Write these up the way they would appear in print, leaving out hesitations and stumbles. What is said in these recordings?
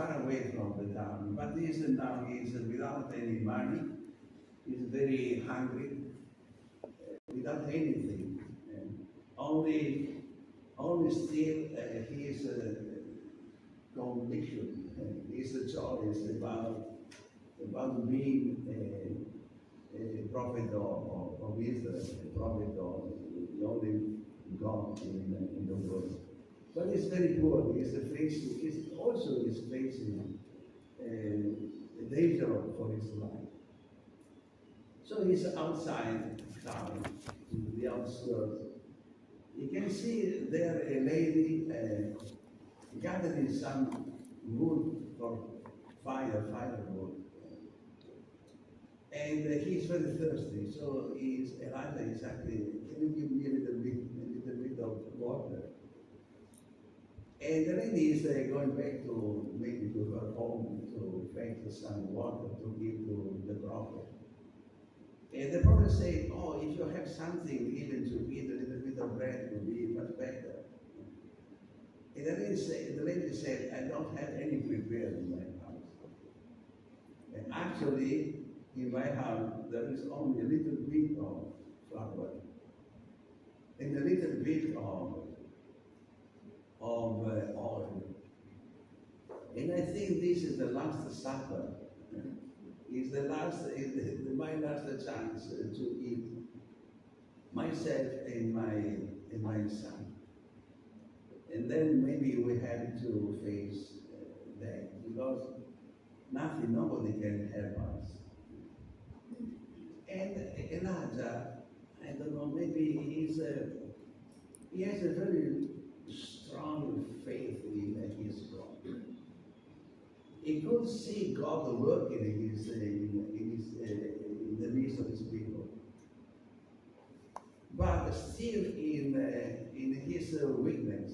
far away from the town, but this now is without any money, is very hungry, without anything, only still his conviction, his choice about being a prophet of Israel, a prophet of the only God in the world. But he's very poor. He's facing a danger for his life. So he's outside town, in the outskirts. You can see there a lady gathering some wood for firewood. And he's very thirsty, so Elijah is actually, can you give me a little bit of water? And the lady is going back maybe to her home to fetch some water to give to the prophet. And the prophet said, oh, if you have something even to eat, a little bit of bread would be much better. And the lady said, I don't have any prepared in my house. And actually, in my house, there is only a little bit of flour and a little bit of oil. And I think this is the last supper. Is my last chance to eat myself and my son. And then maybe we have to face that because nobody can help us. And Elijah, I don't know, maybe he has a very strong faith in his God. He could see God working in the midst of his people. But still in his weakness,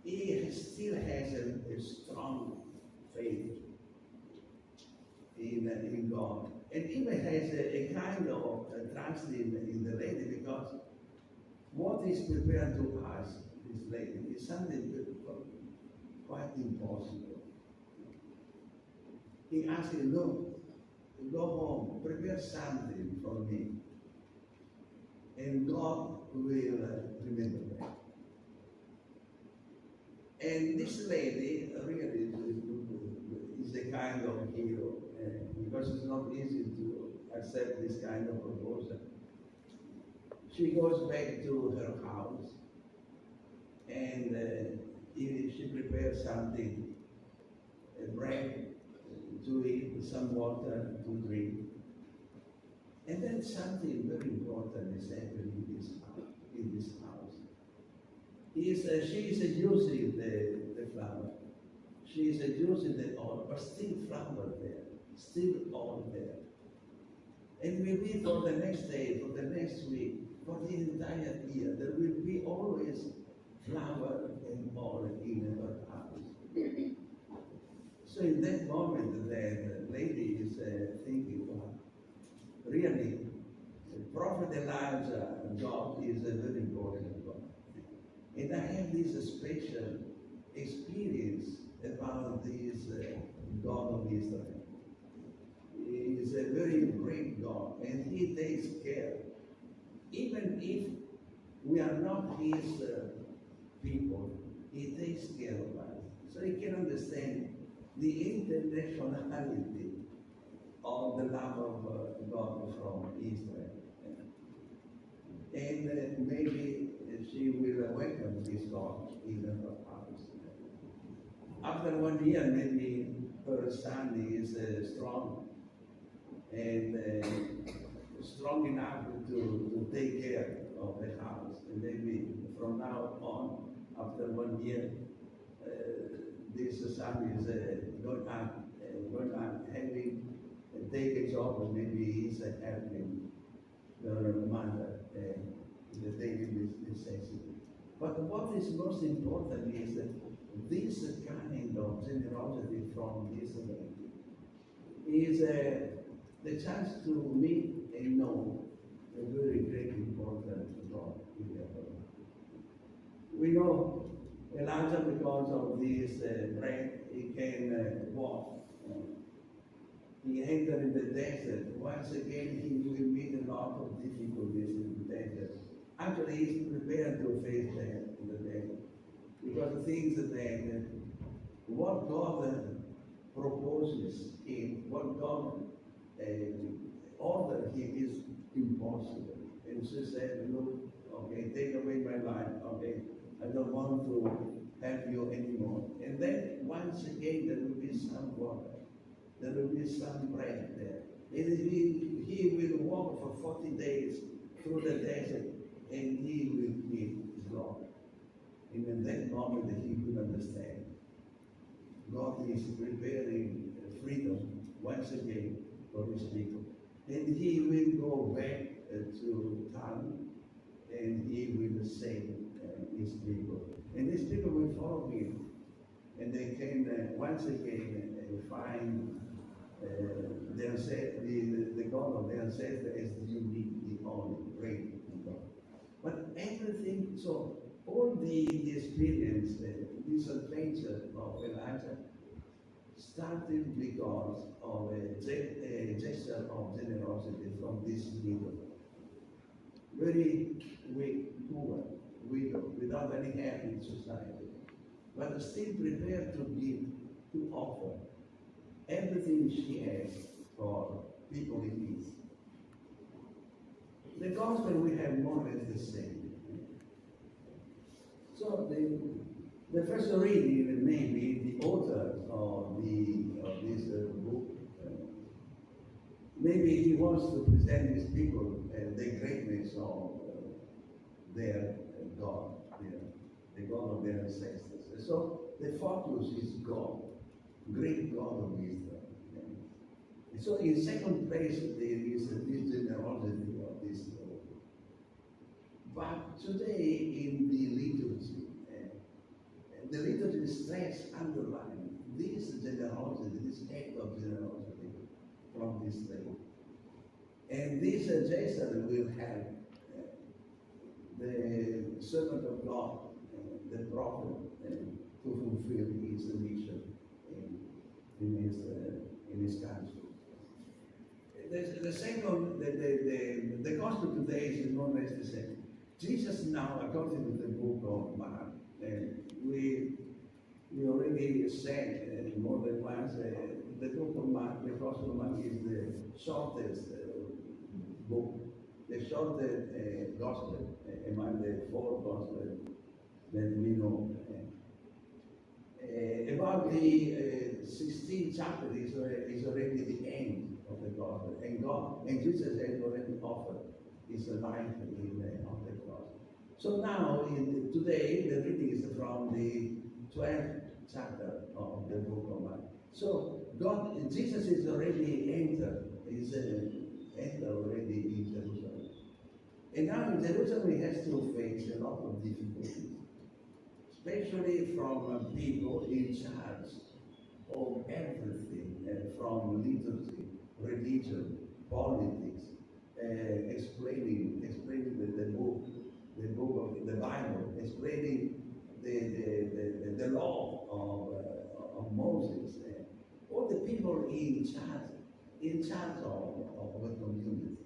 he still has a strong faith in God. And even has a kind of trust in the lady, because what is prepared to us, this lady, is something quite impossible. He asked him, look, go home, prepare something for me, and God will remember that. And this lady really is a kind of hero, because it's not easy to accept this kind of proposal. She goes back to her house, and she prepares something, bread to eat, some water to drink. And then something very important is happening in this house. She is using the flour. She is using the oil, but still flour there, still oil there. And maybe for the next day, for the next week, for the entire year, there will be always flour and oil in her house. So in that moment, the lady is thinking, well, really, Prophet Elijah, God is a very important God. And I have this special experience about this God of Israel. He is a very great God, and He takes care. Even if we are not His people, He takes care of us. So you can understand the internationality of the love of God from Israel. And maybe she will welcome this God in her house. After 1 year, maybe her son is strong and strong enough to take care of the house. And maybe from now on, after 1 year, this son is going on having take a job, and maybe he's helping the mother in the daily necessity. But what is most important is that this kind of generosity from this lady is the chance to meet and know a very great important God in their life. We know Elijah, because of this bread, he can walk. He entered in the desert. Once again, he will meet a lot of difficulties in the desert. Actually, he's prepared to face that in the desert. Because the things that what God proposes him, what God ordered him is impossible. And she said, look, okay, take away my life, okay, I don't want to have you anymore. And then once again there will be some water. There will be some bread there. He will walk for 40 days through the desert and he will meet God. And in that moment he will understand. God is preparing freedom once again for his people. And he will go back to town and he will save his people. And these people will follow him. And they can once again find the God of their ancestors as the unique, the only, great God. But everything, so all the experience, this adventure of Elijah started because of a gesture of generosity from this widow. Very weak, poor widow, without any help in society, but still prepared to give, to offer everything she has for people in need. The gospel we have more or less the same. So the first reading, maybe the author of this book, maybe he wants to present his people the greatness of their God, the God of their ancestors. So the focus is God, great God of Israel. And so in second place there is this generosity of this God. But today in the liturgy stress underline this generosity, this act of generosity from this day. And this gesture will help the servant of God, the prophet, to fulfill his mission in his country. The second, the gospel today is more or less the same. Jesus now, according to the book of Mark, we already said more than once, the book of Mark, the gospel of Mark is the shortest book, the shortest gospel among the four gospels that we know. About the 16th chapter is already the end of the gospel, and Jesus has already offered his life on the cross. So now, today, the reading is from the 12th chapter of the book of Mark. So Jesus is already entered already in Jerusalem. And now in Jerusalem he has to face a lot of difficulties, especially from people in charge of everything, from liturgy, religion, politics, explaining the book of the Bible, explaining the law of Moses, all the people in charge of the community.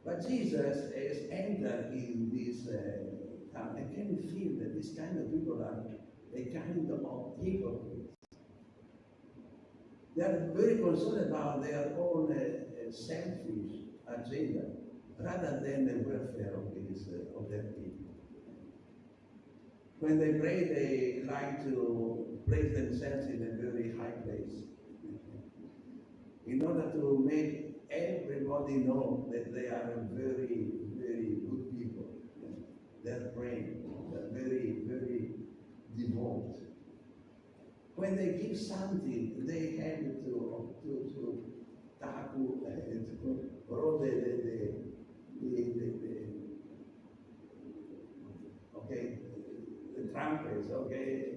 But Jesus has entered in this town. I can feel that this kind of people are a kind of hypocrites. They are very concerned about their own selfish agenda rather than the welfare of their people. When they pray, they like to place themselves in a very high place in order to make everybody know that they are very, very good people. They're praying, they're very, very devout. When they give something, they have to tackle roll the trumpets,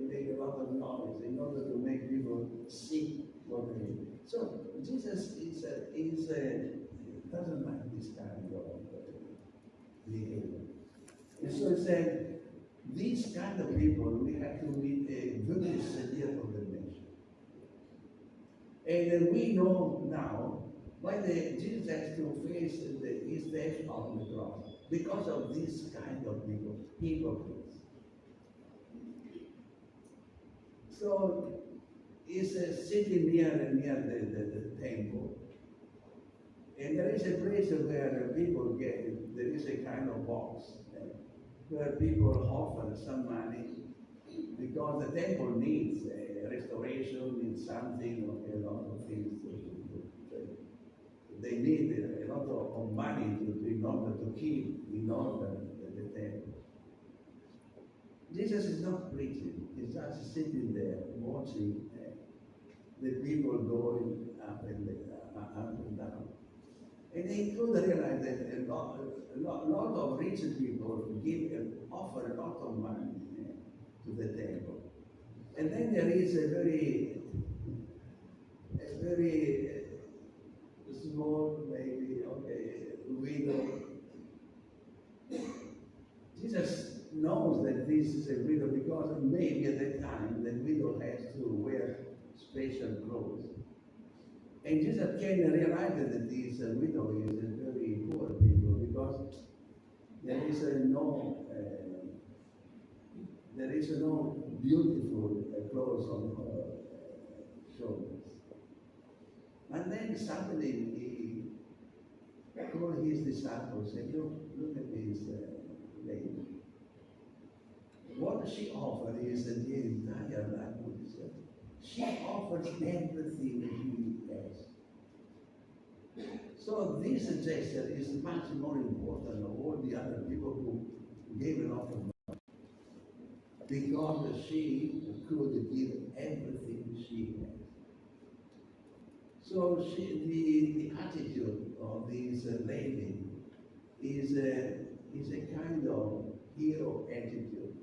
make a lot of noise in order to make people see what they do. So Jesus doesn't like this kind of behavior. And so he said, these kind of people, we have to meet a very severe condemnation. And we know now why Jesus has to face his death on the cross. Because of this kind of people, hypocrites. So he's sitting near the temple. And there is a place where people get, there is a kind of box where people offer some money because the temple needs restoration, needs something, a lot of things. They need a lot of money in order to keep in order the temple. Jesus is not preaching, he's just sitting there watching the people going up and down. And he could realize that a lot of rich people offer a lot of money to the temple. And then there is a very small, maybe, widow. Jesus knows that this is a widow because maybe at that time the widow has to wear special clothes. And Jesus can realize that this widow is a very poor people because there is no beautiful clothes on her shoulders. And then suddenly he called his disciples and said, look at this lady. What she offered is the entire life. She offers everything he has. So this gesture is much more important than all the other people who gave a lot of money. Because she could give everything she has. So the attitude of this lady is a kind of hero attitude.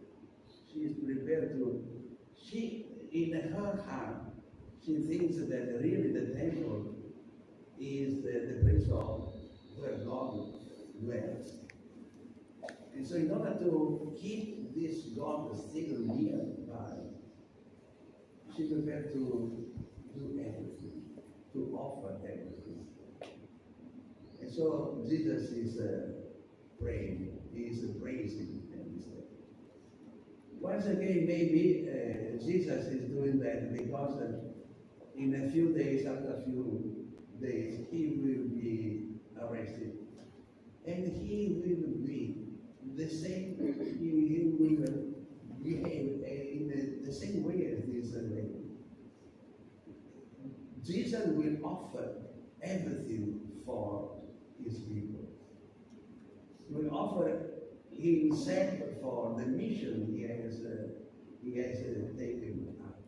She is prepared to, in her heart, she thinks that really the temple is the place of where God dwells. And so in order to keep this God still nearby, she prepared to do everything, to offer everything. And so Jesus is praying, he is praising and this day. Once again, maybe Jesus is doing that because in a few days, after a few days, he will be arrested. And he will be the same, he will behave in the same way as this lady. Jesus will offer everything for his people. He will offer himself for the mission he has taken up.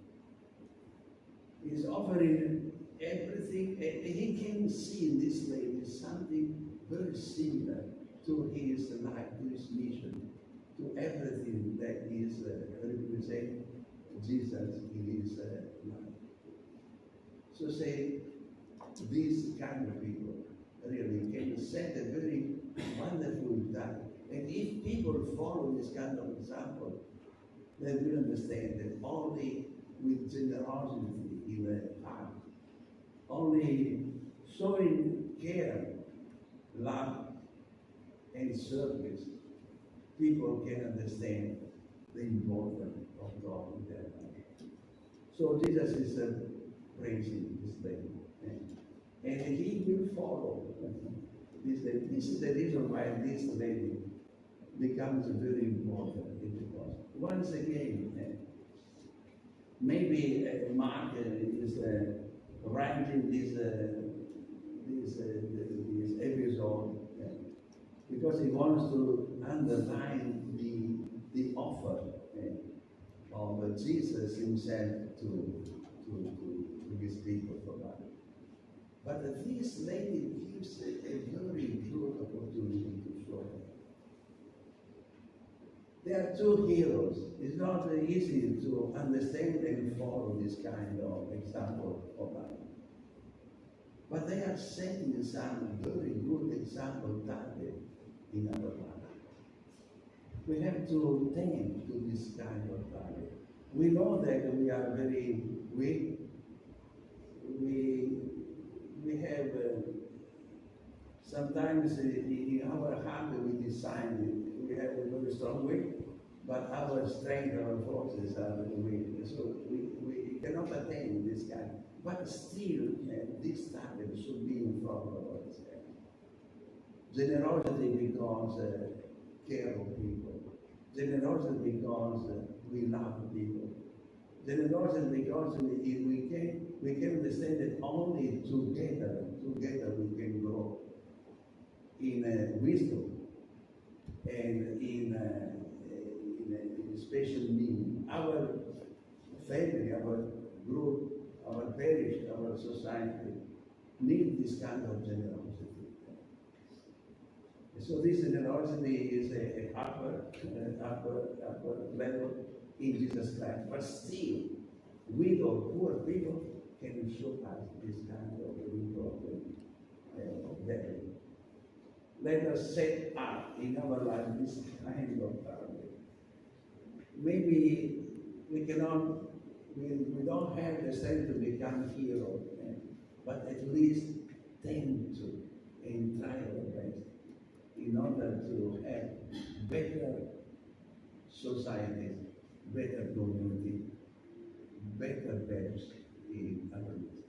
He's offering everything, and he can see in this lady something very similar to his life, to his mission, to everything that is represent Jesus in his life. So say, these kind of people really can set a very wonderful example. And if people follow this kind of example, they will understand that only with generosity in the heart, only showing care, love, and service, people can understand the importance of God in their life. So Jesus is praising this lady, and he will follow this lady. This is the reason why this lady becomes very important in the gospel. Once again, maybe Mark is writing this episode because he wants to underline the offer of Jesus himself to his people for life. But this lady gives a very good opportunity to show her. There are two heroes. It's not easy to understand and follow this kind of example of life. But they are setting some very good example target in our life. We have to tend to this kind of value. We know that we are very weak. We have sometimes in our heart we design it. We have a very strong will, but our strength, our forces are very weak. So we cannot attain this kind. But still, this talent should be in front of us. Generosity because care of people. Generosity because we love people. Generosity because we can understand that only together we can grow in wisdom and in special need. Our family, our group, our parish, our society need this kind of generosity. So this generosity is a upper level in Jesus Christ. But still, widow, poor people can show us this kind of important value. Let us set up in our life this kind of value. Maybe we cannot, we don't have the strength to become heroes, but at least tend to and try our best in order to have better societies, better community, better lives in our midst.